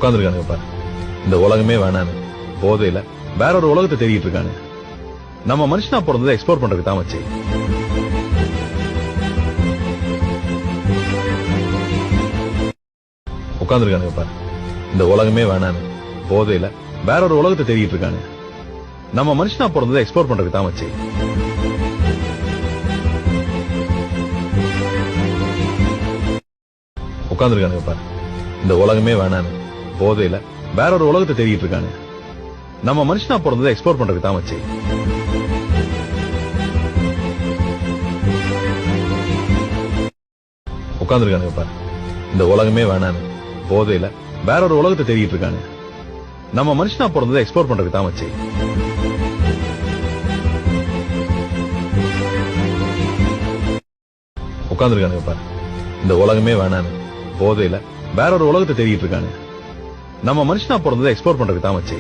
உட்காந்துருக்கானுங்க பாரு. இந்த உலகமே வேணான்னு போதையில வேற ஒரு உலகத்தை தேடிட்டு இருக்கானு. நம்ம மனுஷனா பிறந்ததை எக்ஸ்ப்ளோர் பண்றதுக்கு தான் வச்சு. உட்காந்துருக்கானுங்க பாரு. இந்த உலகமே வேணான்னு போதையில வேற ஒரு உலகத்தை தேடிட்டு இருக்கானு. நம்ம மனுஷனா பிறந்ததை எக்ஸ்ப்ளோர் பண்றதுக்கு தான் வச்சு. உட்காந்துருக்கானுங்க பாரு. இந்த உலகமே வேணான்னு போதையில வேற ஒரு உலகத்தை தேடிட்டு இருக்கானு. நம்ம மனுஷனா பிறந்ததை எக்ஸ்ப்ளோர் பண்றதுக்கு தான் வச்சு. உட்காந்துருக்கானுங்க பாரு. இந்த உலகமே வேணான்னு போதையில வேற ஒரு உலகத்தை தேடிட்டு இருக்கானு. நம்ம மனுஷனா பிறந்ததை எக்ஸ்ப்ளோர் பண்றதுக்கு தான் வச்சு. உட்காந்துருக்கானுங்க பாரு. இந்த உலகமே வேணான்னு போதையில வேற ஒரு உலகத்தை தேடிட்டு இருக்கானு. நம்ம மனுஷனா பிறந்ததை எக்ஸ்ப்ளோர் பண்றதுக்கு தான் வச்சு.